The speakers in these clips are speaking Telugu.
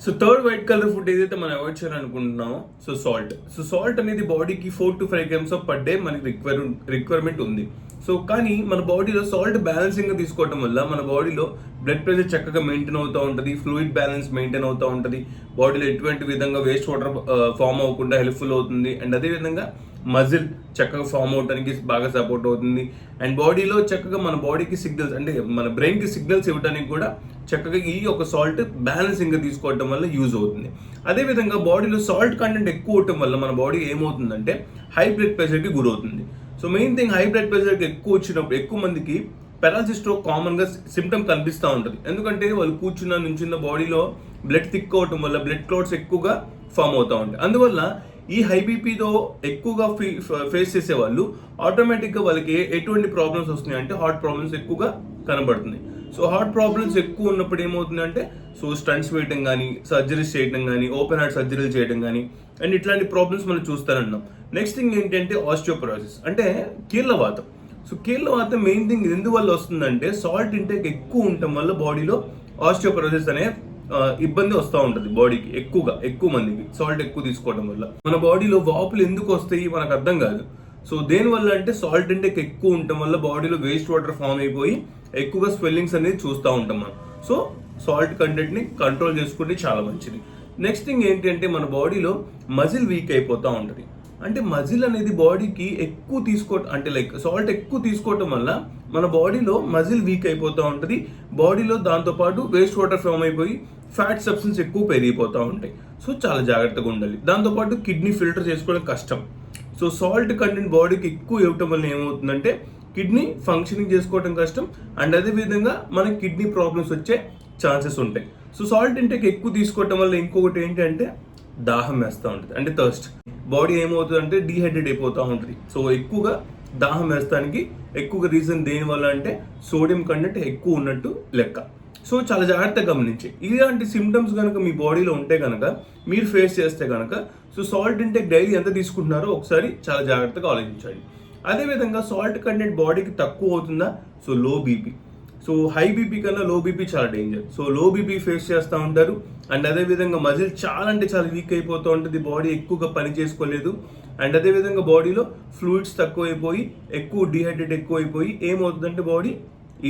So third white colour food ఏదైతే మనం అవాయిడ్ చేయాలనుకుంటున్నామో సాల్ట్ అనేది బాడీకి 4 to 5 grams పర్ డే మనకి రిక్వైర్మెంట్ ఉంది. సో కానీ మన బాడీలో సాల్ట్ బ్యాలెన్సింగ్ గా తీసుకోవడం వల్ల మన బాడీలో బ్లడ్ ప్రెషర్ చక్కగా మెయింటైన్ అవుతూ ఉంటుంది, ఫ్లూయిడ్ బ్యాలెన్స్ మెయింటైన్ అవుతూ ఉంటుంది, బాడీలో ఎటువంటి విధంగా వేస్ట్ వాటర్ ఫామ్ అవ్వకుండా హెల్ప్ఫుల్ అవుతుంది. అండ్ అదే విధంగా మజిల్ చక్కగా ఫామ్ అవడానికి బాగా సపోర్ట్ అవుతుంది. అండ్ బాడీలో చక్కగా మన బాడీకి సిగ్నల్స్ అంటే మన బ్రెయిన్కి సిగ్నల్స్ ఇవ్వడానికి కూడా చక్కగా ఈ ఒక సాల్ట్ బ్యాలెన్సింగ్గా తీసుకోవటం వల్ల యూజ్ అవుతుంది. అదేవిధంగా బాడీలో సాల్ట్ కంటెంట్ ఎక్కువ అవటం వల్ల మన బాడీ ఏమవుతుందంటే హై బ్లడ్ ప్రెషర్కి గురవుతుంది. So main thing high blood ప్రెషర్కి ఎక్కువ వచ్చినప్పుడు ఎక్కువ మందికి పెరాలసిస్ స్ట్రోక్ కామన్గా సిమ్టమ్ కనిపిస్తూ ఉంటుంది. ఎందుకంటే వాళ్ళు నుంచున్న బాడీలో బ్లడ్ థిక్ అవటం వల్ల బ్లడ్ క్లాట్స్ ఎక్కువగా ఫామ్ అవుతూ ఉంటాయి. అందువల్ల ఈ హై బీపీతో ఎక్కువగా ఫేస్ చేసే వాళ్ళు ఆటోమేటిక్గా వాళ్ళకి ఎటువంటి ప్రాబ్లమ్స్ వస్తున్నాయి అంటే హార్ట్ ప్రాబ్లమ్స్ ఎక్కువగా కనబడుతున్నాయి. సో హార్ట్ ప్రాబ్లమ్స్ ఎక్కువ ఉన్నప్పుడు ఏమవుతుందంటే సో స్టంట్స్ వేయడం కానీ, సర్జరీస్ చేయడం కానీ, ఓపెన్ హార్ట్ సర్జరీలు చేయడం కానీ అండ్ ఇట్లాంటి ప్రాబ్లమ్స్ మనం చూస్తానన్నాం. నెక్స్ట్ థింగ్ ఏంటంటే ఆస్టియోపరోసిస్ అంటే కీళ్ళవాతం. సో కీళ్ళవాతం మెయిన్ థింగ్ ఎందువల్ల వస్తుందంటే సాల్ట్ ఇంటేక్ ఎక్కువ ఉండటం వల్ల బాడీలో ఆస్టియోపరోసిస్ అనే ఇబ్బంది వస్తూ ఉంటుంది బాడీకి ఎక్కువ మందికి సాల్ట్ ఎక్కువ తీసుకోవడం వల్ల. మన బాడీలో వాపులు ఎందుకు వస్తాయి మనకు అర్థం కాదు. సో దేనివల్ల అంటే సాల్ట్ ఇంటేక్ ఎక్కువ ఉండటం వల్ల బాడీలో వేస్ట్ వాటర్ ఫామ్ అయిపోయి ఎక్కువగా స్వెల్లింగ్స్ అనేది చూస్తూ ఉంటాం మనం. సో సాల్ట్ కంటెంట్ ని కంట్రోల్ చేసుకుంటే చాలా మంచిది. నెక్స్ట్ థింగ్ ఏంటంటే మన బాడీలో మజిల్ వీక్ అయిపోతూ ఉంటుంది. అంటే మజిల్ అనేది బాడీకి ఎక్కువ అంటే సాల్ట్ ఎక్కువ తీసుకోవటం వల్ల మన బాడీలో మజిల్ వీక్ అయిపోతూ ఉంటుంది. బాడీలో దాంతోపాటు వేస్ట్ వాటర్ ఫామ్ అయిపోయి ఫ్యాట్ సబ్స్టెన్స్ ఎక్కువ పెరిగిపోతూ ఉంటాయి. సో చాలా జాగ్రత్తగా ఉండాలి. దాంతోపాటు కిడ్నీ ఫిల్టర్ చేసుకోవడం కష్టం. సో సాల్ట్ కంటెంట్ బాడీకి ఎక్కువ ఇవ్వటం వల్ల ఏమవుతుందంటే కిడ్నీ ఫంక్షనింగ్ చేసుకోవడం కష్టం అండ్ అదే విధంగా మనకి కిడ్నీ ప్రాబ్లమ్స్ వచ్చే ఛాన్సెస్ ఉంటాయి. సో సాల్ట్ ఇంటేక్ ఎక్కువ తీసుకోవటం వల్ల ఇంకొకటి ఏంటంటే దాహం వేస్తూ ఉంటుంది, అంటే థర్స్ట్. బాడీ ఏమవుతుంది అంటే డీహైడ్రేట్ అయిపోతూ ఉంటుంది. సో ఎక్కువగా దాహం వేస్తానికి ఎక్కువగా రీజన్ దేనివల్ల అంటే సోడియం కంటెంట్ ఎక్కువ ఉన్నట్టు లెక్క. సో చాలా జాగ్రత్తగా గమనించి ఇలాంటి సిమ్టమ్స్ కనుక మీ బాడీలో ఉంటే కనుక మీరు ఫేస్ చేస్తే కనుక సో సాల్ట్ ఇంటేక్ డైలీ ఎంత తీసుకుంటున్నారో ఒకసారి చాలా జాగ్రత్తగా ఆలోచించండి. అదేవిధంగా సాల్ట్ కంటెంట్ బాడీకి తక్కువ అవుతుందా, so low BP. So high BP కన్నా లో బీపీ చాలా danger. So low BP face చేస్తూ ఉంటారు అండ్ అదేవిధంగా మజిల్ చాలా అంటే చాలా వీక్ అయిపోతూ ఉంటుంది, బాడీ ఎక్కువగా పని చేసుకోలేదు అండ్ అదేవిధంగా బాడీలో ఫ్లూయిడ్స్ తక్కువైపోయి ఎక్కువ డీహైడ్రేట్ ఎక్కువైపోయి ఏమవుతుందంటే బాడీ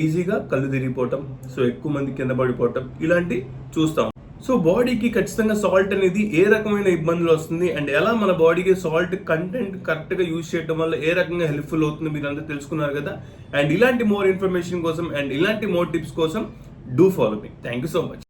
ఈజీగా కళ్ళు తిరిగిపోవటం, సో ఎక్కువ మంది కింద పడిపోవటం ఇలాంటి చూస్తాం. సో బాడీకి ఖచ్చితంగా సాల్ట్ అనేది ఏ రకమైన ఇబ్బందులు వస్తుంది అండ్ ఎలా మన బాడీకి సాల్ట్ కంటెంట్ కరెక్ట్గా యూజ్ చేయడం వల్ల ఏ రకంగా హెల్ప్ఫుల్ అవుతుంది మీరు అందరూ తెలుసుకున్నారు కదా. అండ్ ఇలాంటి మోర్ ఇన్ఫర్మేషన్ కోసం అండ్ ఇలాంటి మోర్ టిప్స్ కోసం do follow me. Thank you so much.